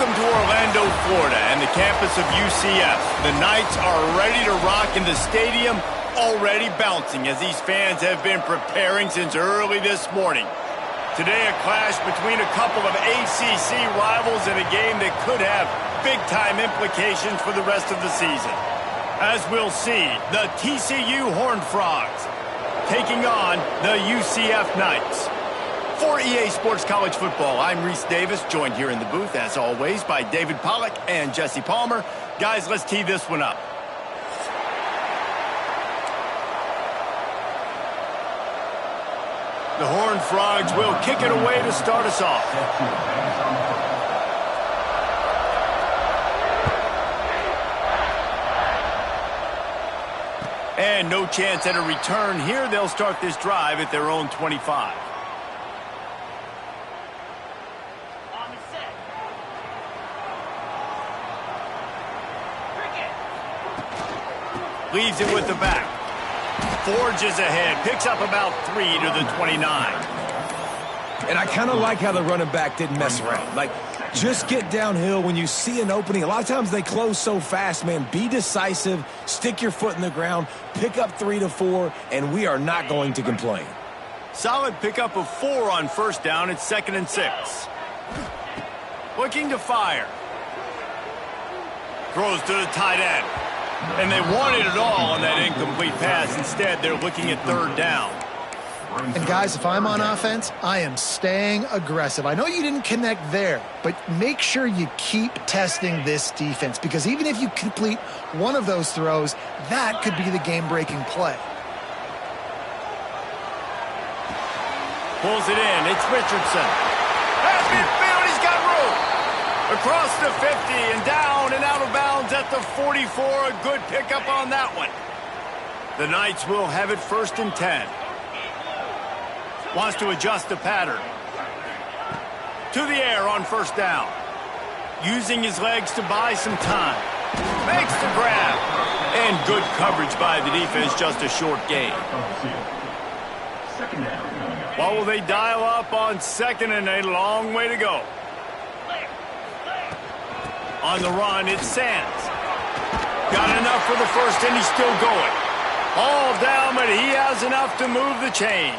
Welcome to Orlando, Florida, and the campus of UCF. The Knights are ready to rock in the stadium, already bouncing as these fans have been preparing since early this morning. Today, a clash between a couple of ACC rivals in a game that could have big-time implications for the rest of the season. As we'll see, the TCU Horned Frogs taking on the UCF Knights. For EA Sports College Football, I'm Reese Davis, joined here in the booth, as always, by David Pollack and Jesse Palmer. Guys, let's tee this one up. The Horned Frogs will kick it away to start us off. And no chance at a return here. They'll start this drive at their own 25. Leaves it with the back. Forges ahead. Picks up about 3 to the 29. And I kind of like how the running back didn't mess around. Like, just get downhill when you see an opening. A lot of times they close so fast, man. Be decisive. Stick your foot in the ground. Pick up 3 to 4, and we are not going to complain. Solid pickup of 4 on first down. It's 2nd and 6. Looking to fire. Throws to the tight end. And they wanted it all on that incomplete pass. Instead, they're looking at 3rd down. And guys, if I'm on offense, I am staying aggressive. I know you didn't connect there, but make sure you keep testing this defense, because even if you complete one of those throws, that could be the game-breaking play. Pulls it in. It's Richardson. Has midfield. He's got room. Across the 50 and down and out of bounds at the 44. A good pickup on that one. The Knights will have it 1st and 10. Wants to adjust the pattern. To the air on 1st down. Using his legs to buy some time. Makes the grab. And good coverage by the defense, just a short gain. What will they dial up on 2nd and a long way to go? On the run, it's Sands. Got enough for the first, and he's still going. All down, but he has enough to move the chains.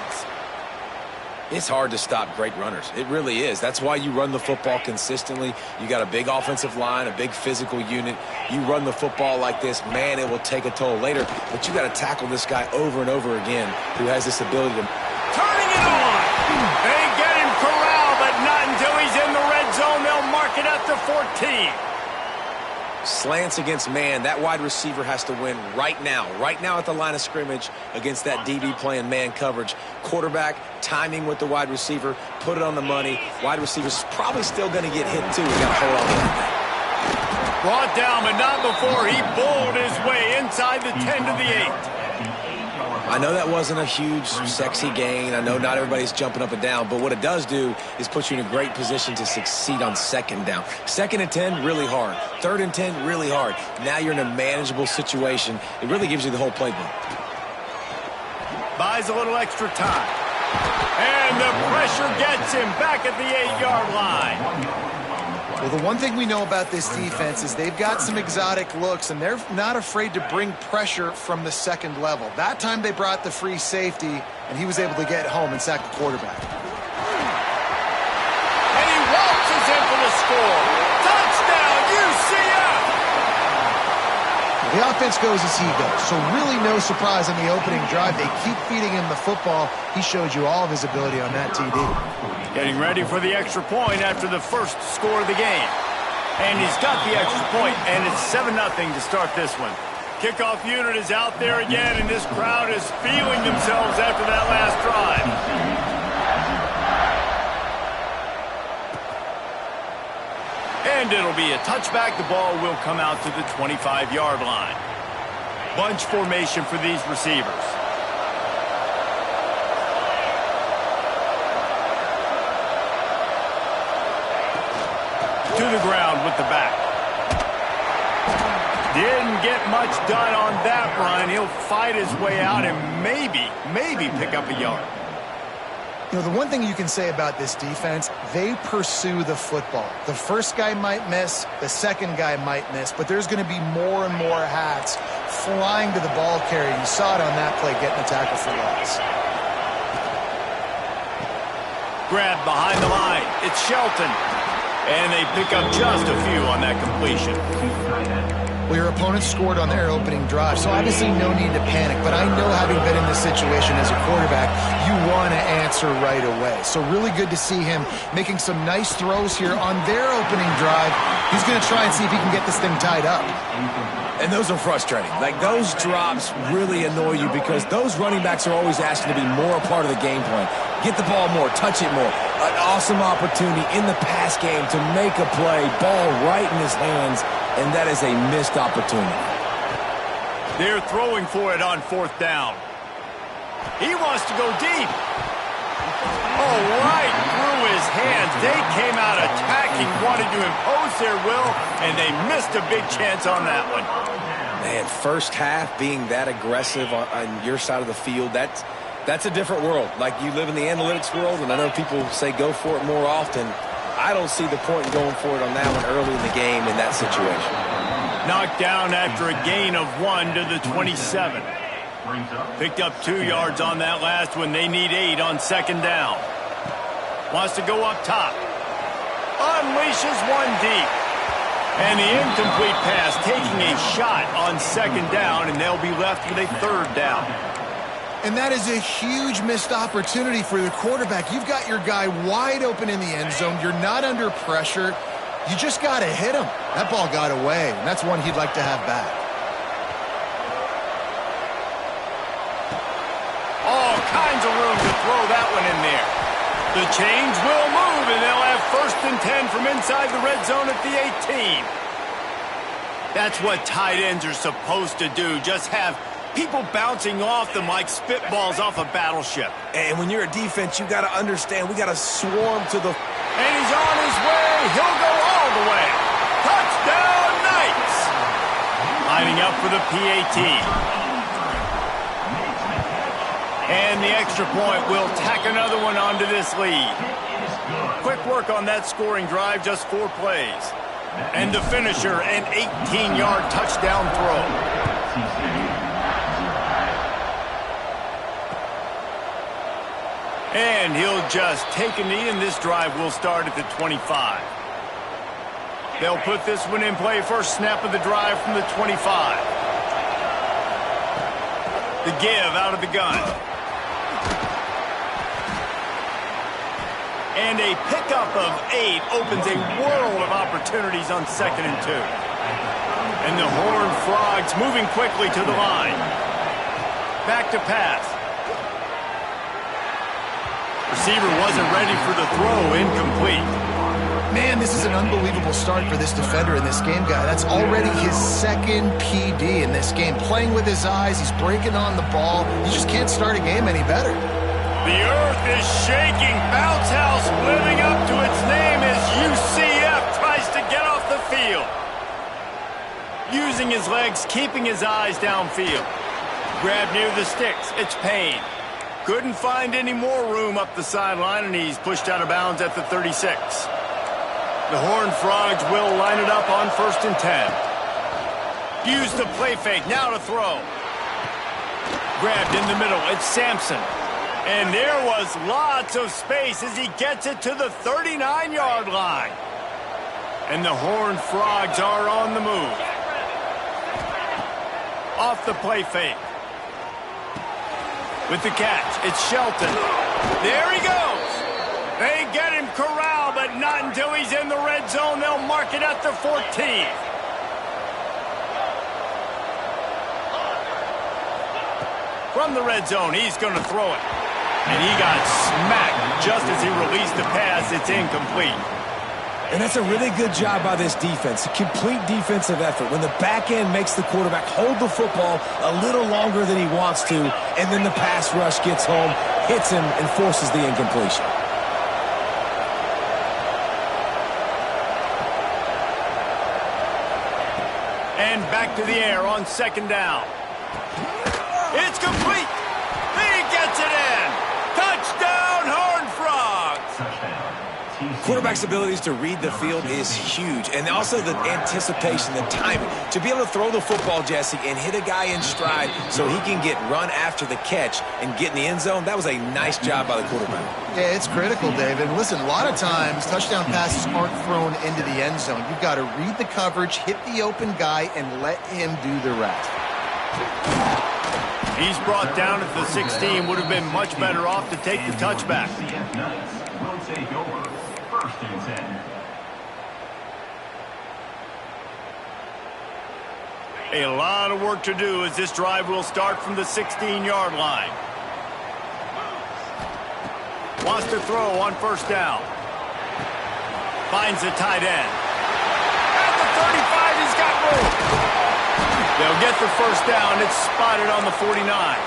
It's hard to stop great runners. It really is. That's why you run the football consistently. You got a big offensive line, a big physical unit. You run the football like this, man, it will take a toll later. But you got to tackle this guy over and over again who has this ability to... Turning it on! They get him corralled, but not until he's in the red zone. They'll mark it at the 14. Slants against man, that wide receiver has to win right now at the line of scrimmage against that DB playing man coverage. Quarterback, timing with the wide receiver, put it on the money. Wide receiver's probably still going to get hit too. We got to hold on to that. Brought down, but not before he bowled his way inside the 10 to the 8. I know that wasn't a huge, sexy gain. I know not everybody's jumping up and down, but what it does do is put you in a great position to succeed on 2nd down. 2nd and 10, really hard. 3rd and 10, really hard. Now you're in a manageable situation. It really gives you the whole playbook. Buys a little extra time. And the pressure gets him back at the 8-yard line. Well, the one thing we know about this defense is they've got some exotic looks, and they're not afraid to bring pressure from the 2nd level. That time they brought the free safety, and he was able to get home and sack the quarterback. And he waltzes in for the score. Touchdown, UCF! The offense goes as he goes, so really no surprise on the opening drive. They keep feeding him the football. He showed you all of his ability on that TD. Getting ready for the extra point after the first score of the game. And he's got the extra point, and it's 7-0 to start this one. Kickoff unit is out there again, and this crowd is feeling themselves after that last drive. And it'll be a touchback. The ball will come out to the 25-yard line. Bunch formation for these receivers. To the ground with the back. Didn't get much done on that run. He'll fight his way out and maybe pick up a yard. You know, the one thing you can say about this defense, they pursue the football. The first guy might miss, the second guy might miss, but there's going to be more and more hats flying to the ball carrier. You saw it on that play, getting a tackle for loss. Grab behind the line. It's Shelton. And they pick up just a few on that completion. Well, your opponent scored on their opening drive, so obviously no need to panic. But I know, having been in this situation as a quarterback, you want to answer right away. So really good to see him making some nice throws here on their opening drive. He's going to try and see if he can get this thing tied up. And those are frustrating. Like, those drops really annoy you because those running backs are always asking to be more a part of the game plan. Get the ball more, touch it more. An awesome opportunity in the pass game to make a play, ball right in his hands, and that is a missed opportunity. They're throwing for it on fourth down. He wants to go deep. Oh, right through his hands. They came out attacking, wanted to impose their will, and they missed a big chance on that one. Man, first half being that aggressive on your side of the field, that's a different world. Like, you live in the analytics world, and I know people say go for it more often. I don't see the point in going for it on that one early in the game in that situation. Knocked down after a gain of 1 to the 27. Picked up 2 yards on that last one. They need 8 on second down. Wants to go up top. Unleashes one deep. And the incomplete pass taking a shot on second down, and they'll be left with a third down. And that is a huge missed opportunity for the quarterback. You've got your guy wide open in the end zone. You're not under pressure. You just got to hit him. That ball got away, and that's one he'd like to have back. All kinds of room to throw that one in there. The chains will move, and they'll have 1st and 10 from inside the red zone at the 18. That's what tight ends are supposed to do. Just have people bouncing off them like spitballs off a battleship. And when you're a defense, you got to understand, we got to swarm to the... And he's on his way. He'll go all the way. Touchdown, Knights! Lining up for the PAT. And the extra point will tack another one onto this lead. Quick work on that scoring drive, just 4 plays. And the finisher, an 18-yard touchdown throw. And he'll just take a knee, and this drive will start at the 25. They'll put this one in play. First snap of the drive from the 25. The give out of the gun. And a pickup of 8 opens a world of opportunities on 2nd and 2. And the Horned Frogs moving quickly to the line. Back to pass. Receiver wasn't ready for the throw, incomplete. Man, this is an unbelievable start for this defender in this game, guy. That's already his 2nd PD in this game. Playing with his eyes, he's breaking on the ball. You just can't start a game any better. The earth is shaking. Bounce House living up to its name as UCF tries to get off the field. Using his legs, keeping his eyes downfield. Grab near the sticks. It's Payne. Couldn't find any more room up the sideline, and he's pushed out of bounds at the 36. The Horned Frogs will line it up on 1st and 10. Use the play fake, now to throw. Grabbed in the middle, it's Sampson. And there was lots of space as he gets it to the 39-yard line. And the Horned Frogs are on the move. Off the play fake. With the catch, it's Shelton. There he goes. They get him corralled, but not until he's in the red zone. They'll mark it at the 14. From the red zone, he's going to throw it. And he got smacked just as he released the pass. It's incomplete. And that's a really good job by this defense, a complete defensive effort. When the back end makes the quarterback hold the football a little longer than he wants to, and then the pass rush gets home, hits him, and forces the incompletion. And back to the air on 2nd down. It's complete. He gets it in. Touchdown, Horned Quarterback's abilities to read the field is huge, and also the anticipation, the timing. To be able to throw the football, Jesse, and hit a guy in stride so he can get run after the catch and get in the end zone, that was a nice job by the quarterback. Yeah, it's critical, David. Listen, a lot of times touchdown passes aren't thrown into the end zone. You've got to read the coverage, hit the open guy, and let him do the rest. He's brought down at the 16. Would have been much better off to take the touchback. Will take over 1st and 10. A lot of work to do as this drive will start from the 16-yard line. Wants to throw on 1st down. Finds the tight end. At the 35, he's got room. They'll get the 1st down. It's spotted on the 49.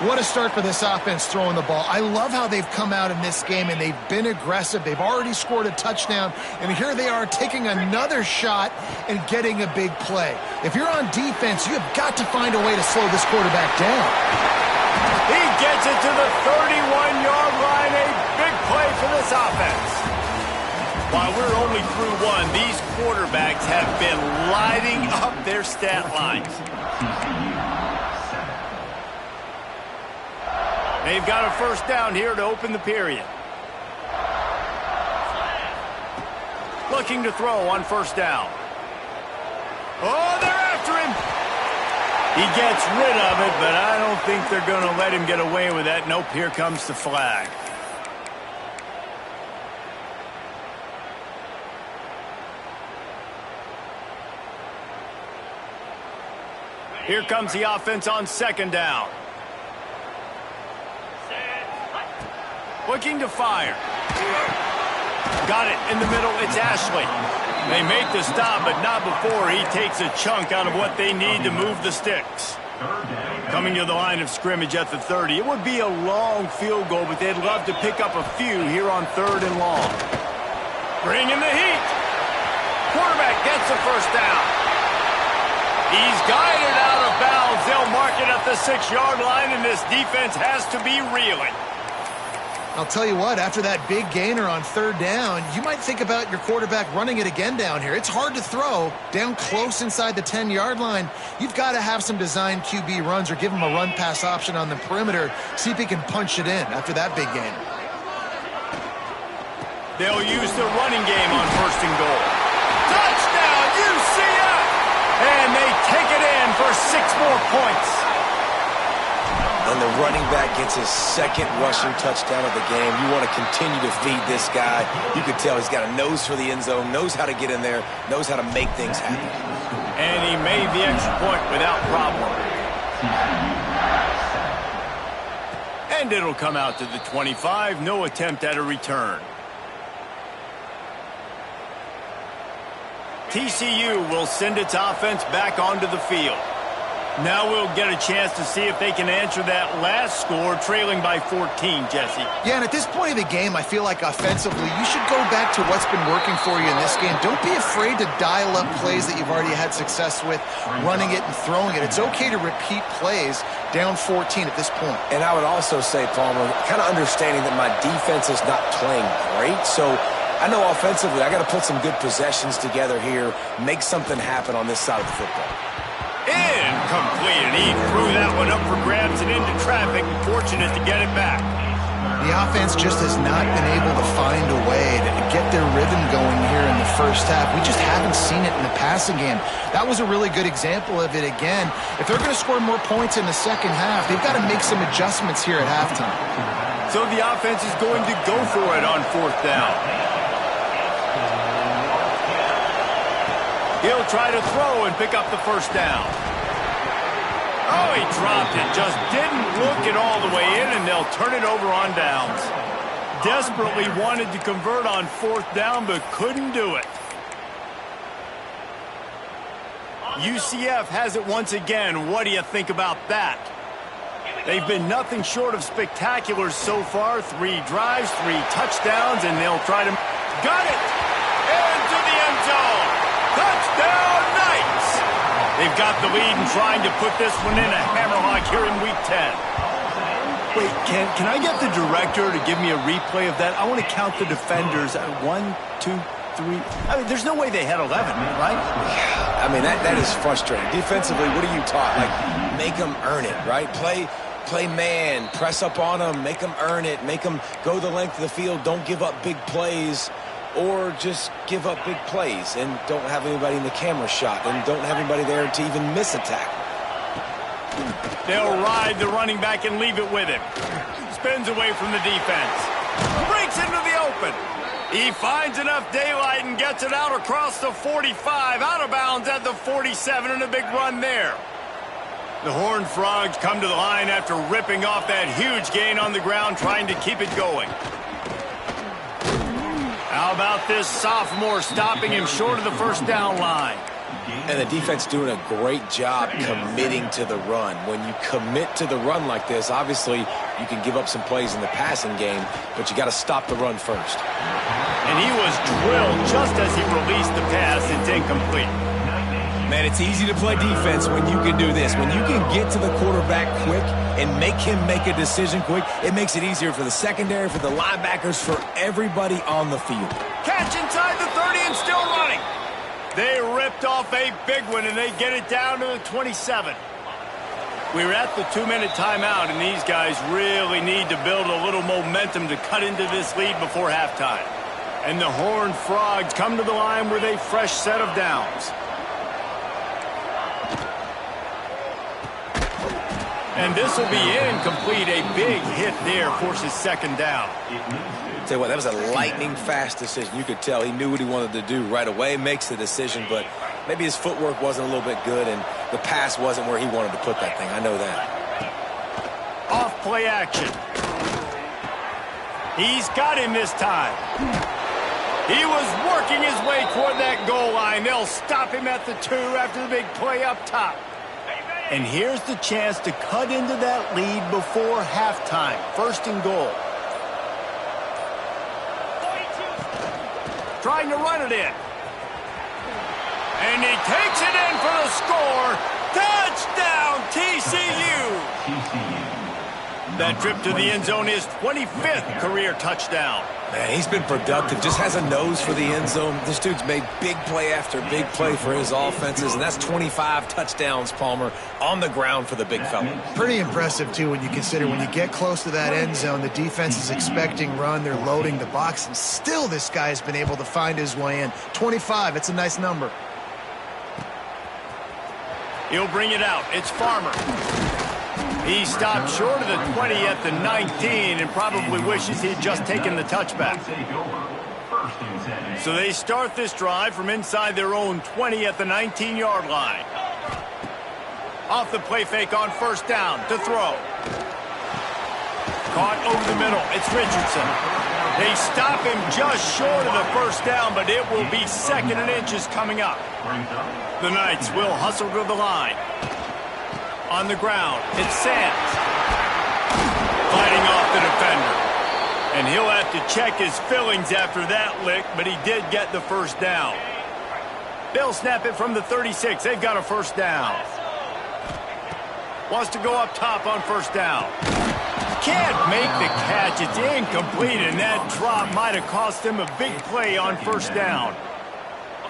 What a start for this offense throwing the ball. I love how they've come out in this game, and they've been aggressive. They've already scored a touchdown, and here they are taking another shot and getting a big play. If you're on defense, you have got to find a way to slow this quarterback down. He gets it to the 31-yard line. A big play for this offense. While we're only through one, these quarterbacks have been lighting up their stat lines. They've got a 1st down here to open the period. Looking to throw on 1st down. Oh, they're after him. He gets rid of it, but I don't think they're going to let him get away with that. Nope, here comes the flag. Here comes the offense on 2nd down. Looking to fire. Got it in the middle. It's Ashley. They make the stop, but not before he takes a chunk out of what they need to move the sticks. Coming to the line of scrimmage at the 30. It would be a long field goal, but they'd love to pick up a few here on 3rd and long. Bring in the heat. Quarterback gets the 1st down. He's guided out of bounds. They'll mark it at the 6-yard line, and this defense has to be reeling. I'll tell you what, after that big gainer on 3rd down, you might think about your quarterback running it again down here. It's hard to throw down close inside the 10-yard line. You've got to have some design QB runs or give him a run-pass option on the perimeter, see if he can punch it in after that big gainer. They'll use the running game on 1st and goal. Touchdown, UCF! And they take it in for 6 more points. And the running back gets his 2nd rushing touchdown of the game. You want to continue to feed this guy. You can tell he's got a nose for the end zone, knows how to get in there, knows how to make things happen. And he made the extra point without problem. And it'll come out to the 25. No attempt at a return. TCU will send its offense back onto the field. Now we'll get a chance to see if they can answer that last score, trailing by 14, Jesse. Yeah, and at this point of the game, I feel like offensively, you should go back to what's been working for you in this game. Don't be afraid to dial up plays that you've already had success with, running it and throwing it. It's okay to repeat plays down 14 at this point. And I would also say, Palmer, kind of understanding that my defense is not playing great, so I know offensively I got to put some good possessions together here, make something happen on this side of the football. Incomplete, and he threw that one up for grabs and into traffic. Fortunate to get it back. The offense just has not been able to find a way to get their rhythm going here in the 1st half. We just haven't seen it in the passing game. That was a really good example of it again. If they're going to score more points in the 2nd half, they've got to make some adjustments here at halftime. So the offense is going to go for it on 4th down. He'll try to throw and pick up the 1st down. Oh, he dropped it. Just didn't look it all the way in, and they'll turn it over on downs. Desperately wanted to convert on 4th down, but couldn't do it. UCF has it once again. What do you think about that? They've been nothing short of spectacular so far. 3 drives, 3 touchdowns, and they'll try to... Got it! Into the end zone! Touchdown, Knights! They've got the lead and trying to put this one in a hammerlock here in Week 10. Wait, can I get the director to give me a replay of that? I want to count the defenders. 1, 2, 3. I mean, there's no way they had 11, right? I mean, that is frustrating. Defensively, what are you taught? Like, make them earn it, right? Play man, press up on them, make them earn it, make them go the length of the field, don't give up big plays, or just give up big plays and don't have anybody in the camera shot and don't have anybody there to even miss a tackle. They'll ride the running back and leave it with him. Spins away from the defense. Breaks into the open. He finds enough daylight and gets it out across the 45, out of bounds at the 47, and a big run there. The Horned Frogs come to the line after ripping off that huge gain on the ground, trying to keep it going. How about this sophomore stopping him short of the first down line? And the defense doing a great job committing to the run. When you commit to the run like this, obviously you can give up some plays in the passing game, but you got to stop the run first. And he was drilled just as he released the pass. It's incomplete. Man, it's easy to play defense when you can do this. When you can get to the quarterback quick and make him make a decision quick, it makes it easier for the secondary, for the linebackers, for everybody on the field. Catch inside the 30 and still running. They ripped off a big one, and they get it down to the 27. We're at the 2-minute timeout, and these guys really need to build a little momentum to cut into this lead before halftime. And the Horned Frogs come to the line with a fresh set of downs. And this will be incomplete. A big hit there forces second down. Tell you what, that was a lightning-fast decision. You could tell he knew what he wanted to do right away, makes the decision, but maybe his footwork wasn't a little bit good and the pass wasn't where he wanted to put that thing. I know that. Off play action. He's got him this time. He was working his way toward that goal line. They'll stop him at the 2 after the big play up top. And here's the chance to cut into that lead before halftime. First and goal. Trying to run it in. And he takes it in for the score. Touchdown, TCU. That trip to the end zone is 25th career touchdown. Man, he's been productive, just has a nose for the end zone. This dude's made big play after big play for his offenses, and that's 25 touchdowns, Palmer, on the ground for the big fella. Pretty impressive, too, when you consider when you get close to that end zone, the defense is expecting run, they're loading the box, and still this guy has been able to find his way in. 25, it's a nice number. He'll bring it out. It's Farmer. He stopped short of the 20 at the 19 and probably wishes he'd just taken the touchback. So they start this drive from inside their own 20 at the 19-yard line. Off the play fake on first down to throw. Caught over the middle. It's Richardson. They stop him just short of the first down, but it will be 2nd and inches coming up. The Knights will hustle to the line. On the ground, it's Sands. Fighting off the defender. And he'll have to check his fillings after that lick, but he did get the first down. They'll snap it from the 36. They've got a first down. Wants to go up top on first down. Can't make the catch. It's incomplete, and that drop might have cost him a big play on first down.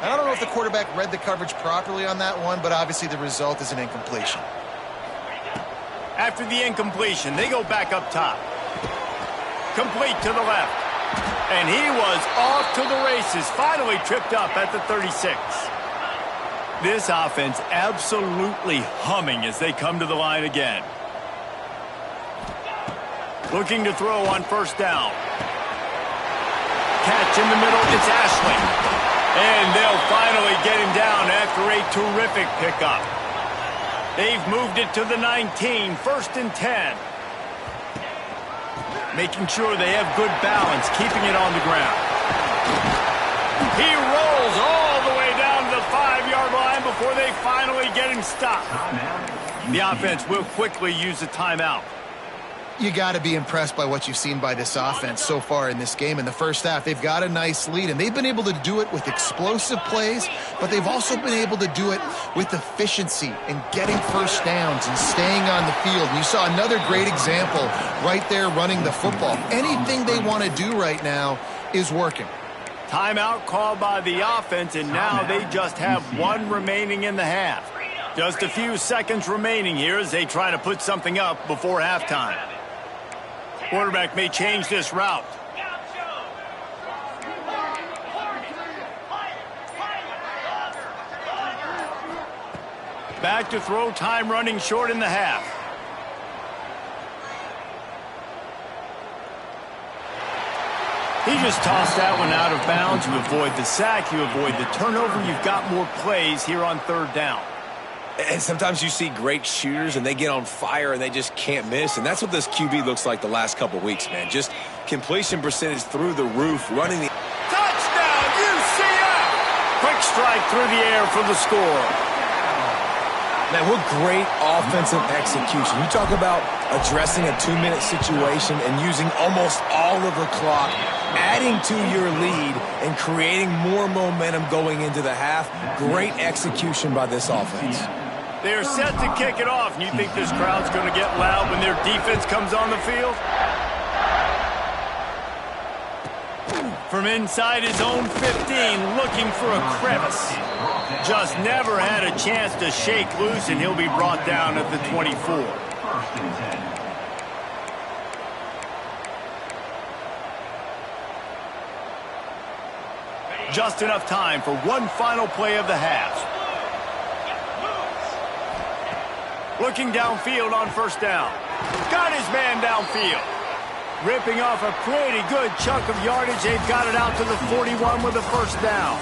I don't know if the quarterback read the coverage properly on that one, but obviously the result is an incompletion. After the incompletion, they go back up top. Complete to the left. And he was off to the races, finally tripped up at the 36. This offense absolutely humming as they come to the line again. Looking to throw on first down. Catch in the middle, it's Ashley. And they'll finally get him down after a terrific pickup. They've moved it to the 19, 1st and 10. Making sure they have good balance, keeping it on the ground. He rolls all the way down to the 5-yard line before they finally get him stopped. The offense will quickly use a timeout. You got to be impressed by what you've seen by this offense so far in this game. In the first half, they've got a nice lead, and they've been able to do it with explosive plays, but they've also been able to do it with efficiency and getting first downs and staying on the field. And you saw another great example right there running the football. Anything they want to do right now is working. Timeout called by the offense, and now they just have one remaining in the half. Just a few seconds remaining here as they try to put something up before halftime. Quarterback may change this route. Back to throw, time running short in the half. He just tossed that one out of bounds. You avoid the sack, you avoid the turnover. You've got more plays here on third down. And sometimes you see great shooters, and they get on fire, and they just can't miss. And that's what this QB looks like the last couple weeks, man. Just completion percentage through the roof, running the... Touchdown, UCF! Quick strike through the air for the score. Man, what great offensive execution. You talk about addressing a 2-minute situation and using almost all of the clock, adding to your lead, and creating more momentum going into the half. Great execution by this offense. They're set to kick it off, and you think this crowd's going to get loud when their defense comes on the field? From inside his own 15, looking for a crevice. Just never had a chance to shake loose, and he'll be brought down at the 24. Just enough time for one final play of the half. Looking downfield on first down. Got his man downfield. Ripping off a pretty good chunk of yardage. They've got it out to the 41 with a first down.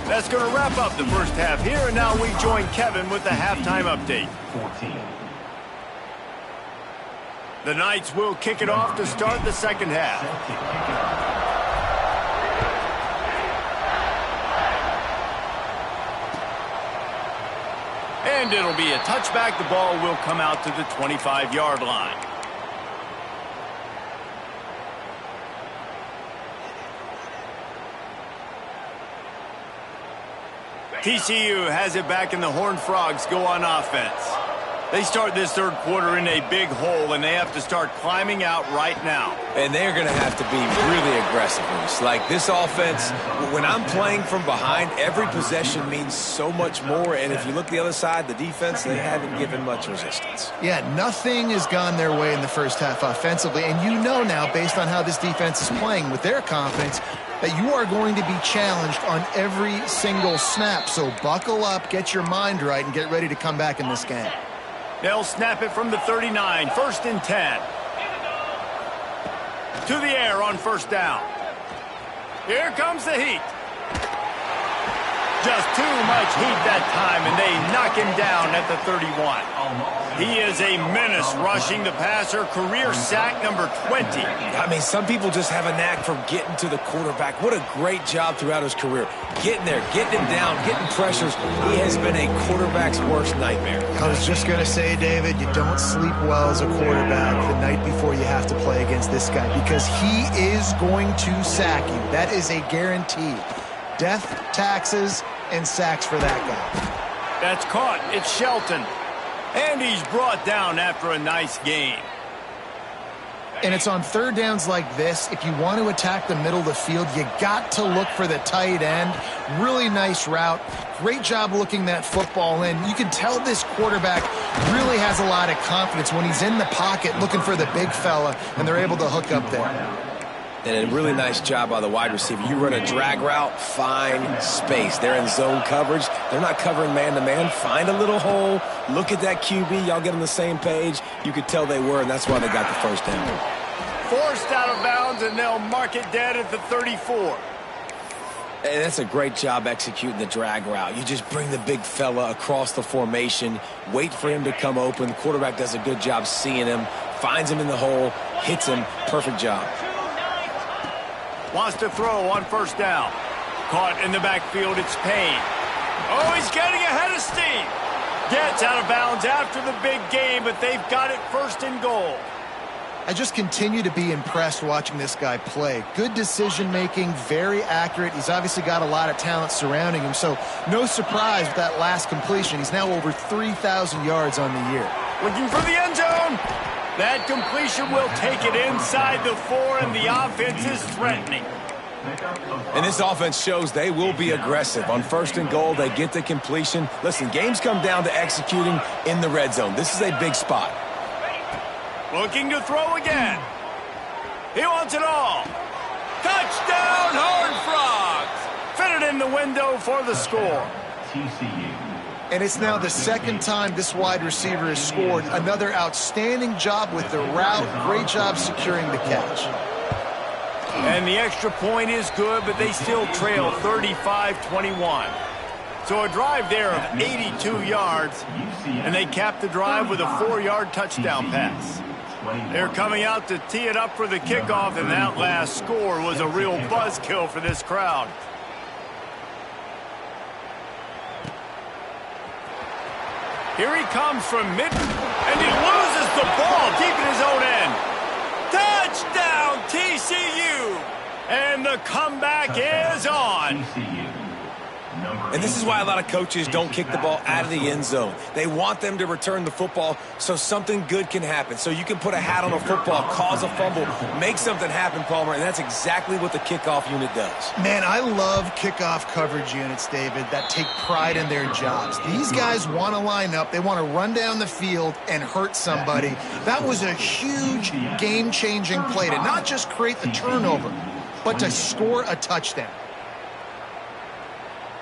That's going to wrap up the first half here, and now we join Kevin with the halftime update. 14. The Knights will kick it off to start the second half. And it'll be a touchback. The ball will come out to the 25-yard line. TCU has it back, and the Horned Frogs go on offense. They start this third quarter in a big hole, and they have to start climbing out right now. And they're going to have to be really aggressive. Like this offense, when I'm playing from behind, every possession means so much more. And if you look the other side, the defense, they haven't given much resistance. Yeah, nothing has gone their way in the first half offensively. And you know now, based on how this defense is playing with their confidence, that you are going to be challenged on every single snap. So buckle up, get your mind right, and get ready to come back in this game. They'll snap it from the 39, 1st and 10. To the air on first down. Here comes the heat. Just too much heat that time, and they knock him down at the 31. He is a menace rushing the passer, career sack number 20. I mean, some people just have a knack for getting to the quarterback. What a great job throughout his career. Getting there, getting him down, getting pressures. He has been a quarterback's worst nightmare. I was just going to say, David, you don't sleep well as a quarterback the night before you have to play against this guy, because he is going to sack you. That is a guarantee. Death, taxes, and sacks for that guy. That's caught. It's Shelton. And he's brought down after a nice gain. And it's on third downs like this, if you want to attack the middle of the field, you got to look for the tight end. Really nice route. Great job looking that football in. You can tell this quarterback really has a lot of confidence when he's in the pocket looking for the big fella, and they're able to hook up there. And a really nice job by the wide receiver. You run a drag route, find space. They're in zone coverage. They're not covering man-to-man. Find a little hole. Look at that QB. Y'all get on the same page. You could tell they were, and that's why they got the first down. Forced out of bounds, and they'll mark it dead at the 34. And that's a great job executing the drag route. You just bring the big fella across the formation, wait for him to come open. Quarterback does a good job seeing him, finds him in the hole, hits him. Perfect job. Wants to throw on first down. Caught in the backfield, it's Payne. Oh, he's getting ahead of steam. Gets out of bounds after the big game, but they've got it 1st and goal. I just continue to be impressed watching this guy play. Good decision-making, very accurate. He's obviously got a lot of talent surrounding him, so no surprise with that last completion. He's now over 3,000 yards on the year. Looking for the end zone. That completion will take it inside the 4, and the offense is threatening. And this offense shows they will be aggressive. On 1st and goal, they get the completion. Listen, games come down to executing in the red zone. This is a big spot. Looking to throw again. He wants it all. Touchdown, Horned Frogs. Fit it in the window for the score. TCU. And it's now the second time this wide receiver has scored. Another outstanding job with the route. Great job securing the catch. And the extra point is good, but they still trail 35-21. So a drive there of 82 yards, and they cap the drive with a 4-yard touchdown pass. They're coming out to tee it up for the kickoff, and that last score was a real buzzkill for this crowd. Here he comes from mid, and he loses the ball deep in his own end. Touchdown, TCU! And the comeback is on. And this is why a lot of coaches don't kick the ball out of the end zone. They want them to return the football so something good can happen. So you can put a hat on a football, cause a fumble, make something happen, Palmer, and that's exactly what the kickoff unit does. Man, I love kickoff coverage units, David, that take pride in their jobs. These guys want to line up. They want to run down the field and hurt somebody. That was a huge game-changing play to not just create the turnover, but to score a touchdown.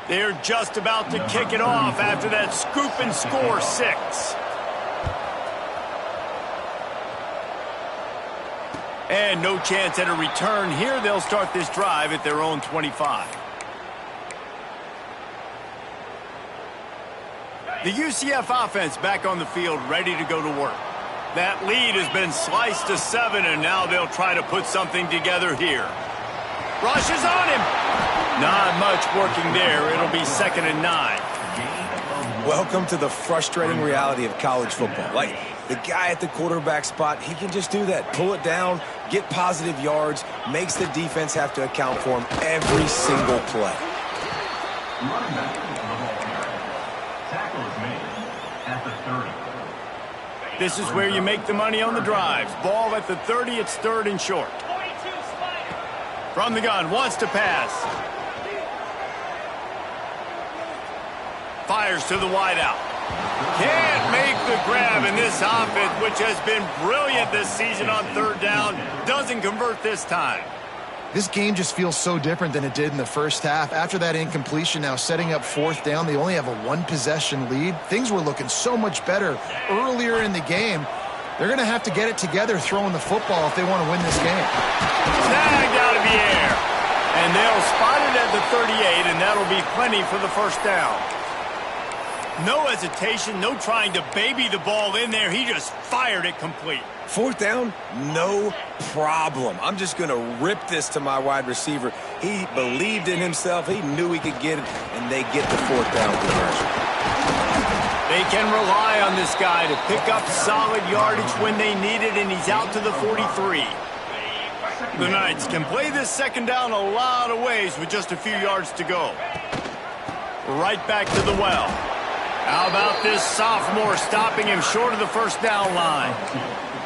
They're just about to kick it off after that scoop and score 6. And no chance at a return here. They'll start this drive at their own 25. The UCF offense back on the field, ready to go to work. That lead has been sliced to 7, and now they'll try to put something together here. Rush is on him. Not much working there. It'll be 2nd and 9. Welcome to the frustrating reality of college football. Like, the guy at the quarterback spot, he can just do that. Pull it down, get positive yards, makes the defense have to account for him every single play. Running back with the ball carrier. Tackle is made at the 30. This is where you make the money on the drives. Ball at the 30, it's 3rd and short. From the gun, wants to pass. Fires to the wideout. Can't make the grab, in this offense, which has been brilliant this season on 3rd down, doesn't convert this time. This game just feels so different than it did in the first half. After that incompletion, now setting up 4th down, they only have a 1-possession lead. Things were looking so much better earlier in the game. They're going to have to get it together throwing the football if they want to win this game. Snagged out of the air. And they'll spot it at the 38, and that'll be plenty for the 1st down. No hesitation, no trying to baby the ball in there. He just fired it complete. 4th down, no problem. I'm just going to rip this to my wide receiver. He believed in himself. He knew he could get it, and they get the 4th down conversion. They can rely on this guy to pick up solid yardage when they need it, and he's out to the 43. The Knights can play this 2nd down a lot of ways with just a few yards to go. Right back to the well. How about this sophomore stopping him short of the 1st down line?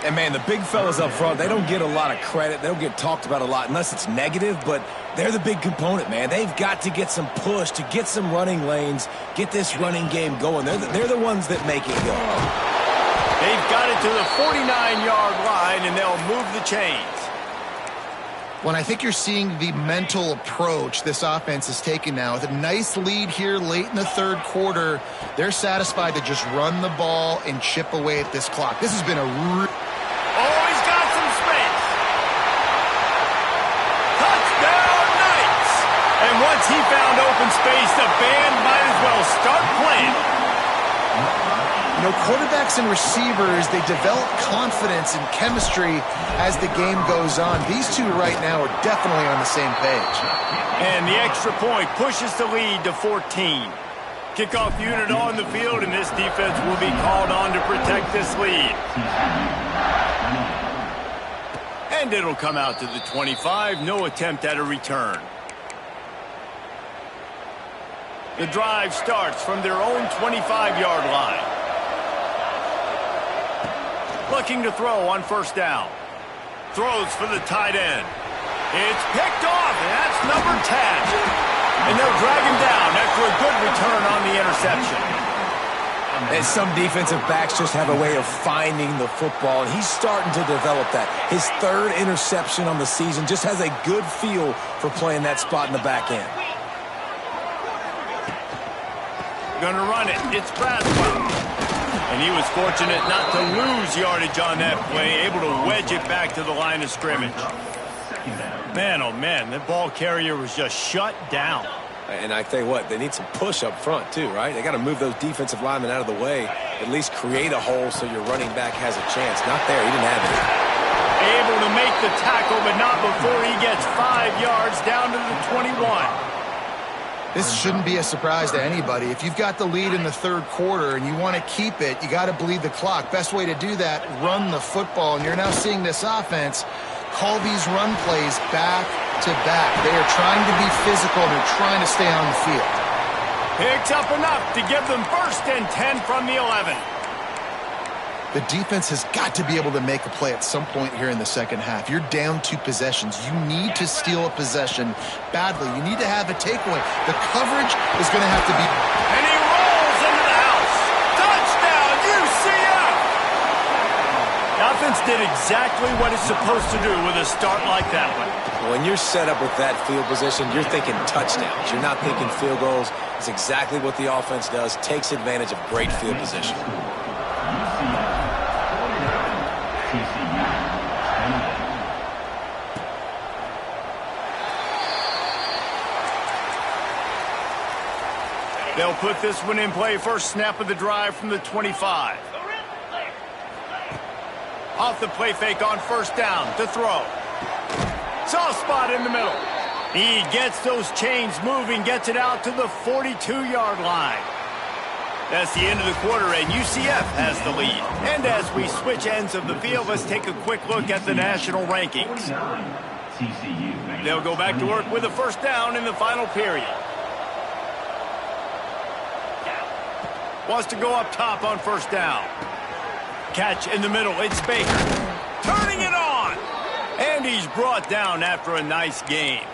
And, man, the big fellas up front, they don't get a lot of credit. They don't get talked about a lot unless it's negative, but they're the big component, man. They've got to get some push, to get some running lanes, get this running game going. They're the ones that make it go. They've got it to the 49-yard line, and they'll move the chains. When I think you're seeing the mental approach this offense is taking now, with a nice lead here late in the 3rd quarter, they're satisfied to just run the ball and chip away at this clock. This has been a he's got some space. Touchdown, Knights! And once he found open space, the band might as well start playing. You know, quarterbacks and receivers, they develop confidence and chemistry as the game goes on. These two right now are definitely on the same page. And the extra point pushes the lead to 14. Kickoff unit on the field, and this defense will be called on to protect this lead. And it'll come out to the 25. No attempt at a return. The drive starts from their own 25-yard line. Looking to throw on first down. Throws for the tight end. It's picked off, and that's number 10. And they'll drag him down after a good return on the interception. And some defensive backs just have a way of finding the football, and he's starting to develop that. His third interception on the season, just has a good feel for playing that spot in the back end. Gonna run it. It's Braswell. And he was fortunate not to lose yardage on that play, able to wedge it back to the line of scrimmage. Man, oh man, that ball carrier was just shut down. And I tell you what, they need some push up front too, right? They got to move those defensive linemen out of the way, at least create a hole so your running back has a chance. Not there, he didn't have it. Able to make the tackle, but not before he gets 5 yards down to the 21. This shouldn't be a surprise to anybody. If you've got the lead in the third quarter and you want to keep it, you got to bleed the clock. Best way to do that, run the football. And you're now seeing this offense call these run plays back to back. They are trying to be physical and they're trying to stay on the field. Picks up enough to give them 1st and 10 from the 11. The defense has got to be able to make a play at some point here in the second half. You're down 2 possessions. You need to steal a possession badly. You need to have a takeaway. The coverage is going to have to be... And he rolls into the house. Touchdown, UCF! The offense did exactly what it's supposed to do with a start like that one. When you're set up with that field position, you're thinking touchdowns. You're not thinking field goals. It's exactly what the offense does. Takes advantage of great field position. They'll put this one in play. First snap of the drive from the 25. Off the play fake on first down to throw. Soft spot in the middle. He gets those chains moving, gets it out to the 42-yard line. That's the end of the quarter, and UCF has the lead. And as we switch ends of the field, let's take a quick look at the national rankings. They'll go back to work with a first down in the final period. Wants to go up top on first down. Catch in the middle, it's Baker. Turning it on! And he's brought down after a nice game.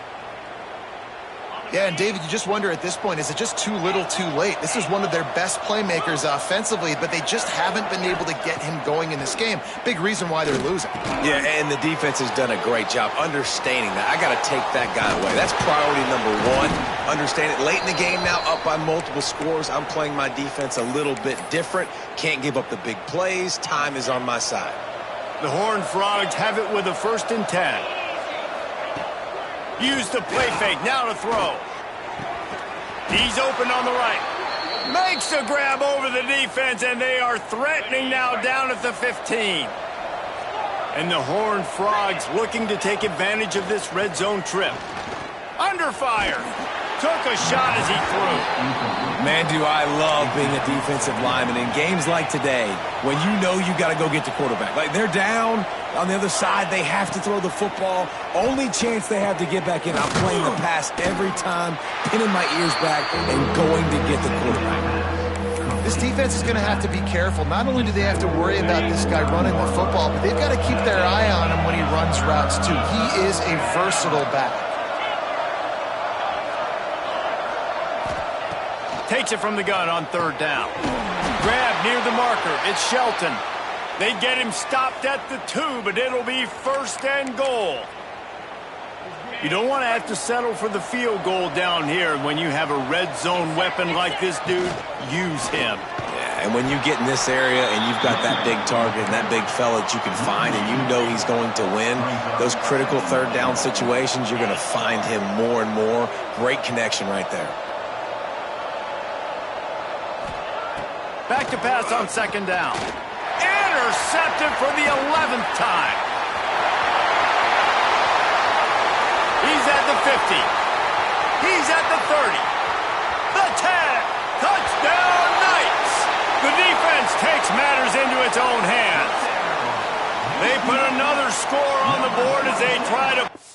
Yeah, and David, you just wonder at this point, is it just too little too late? This is one of their best playmakers offensively, but they just haven't been able to get him going in this game. Big reason why they're losing. Yeah, and the defense has done a great job understanding that. I got to take that guy away. That's priority number 1. Understand it. Late in the game now, up by multiple scores. I'm playing my defense a little bit different. Can't give up the big plays. Time is on my side. The Horned Frogs have it with a 1st and 10. Use the play fake, now to throw. He's open on the right. Makes a grab over the defense, and they are threatening now down at the 15. And the Horned Frogs looking to take advantage of this red zone trip. Under fire. Took a shot as he threw. Man, do I love being a defensive lineman in games like today when you know you got to go get the quarterback. Like, they're down on the other side. They have to throw the football. Only chance they have to get back in. I'm playing the pass every time, pinning my ears back and going to get the quarterback. This defense is going to have to be careful. Not only do they have to worry about this guy running the football, but they've got to keep their eye on him when he runs routes, too. He is a versatile back. Takes it from the gun on third down. Grab near the marker. It's Shelton. They get him stopped at the 2, but it'll be 1st and goal. You don't want to have to settle for the field goal down here. When you have a red zone weapon like this dude, use him. Yeah, and when you get in this area and you've got that big target and that big fella that you can find and you know he's going to win, those critical third down situations, you're going to find him more and more. Great connection right there. Back to pass on second down. Intercepted for the 11th time. He's at the 50. He's at the 30. The 10. Touchdown, Knights. The defense takes matters into its own hands. They put another score on the board as they try to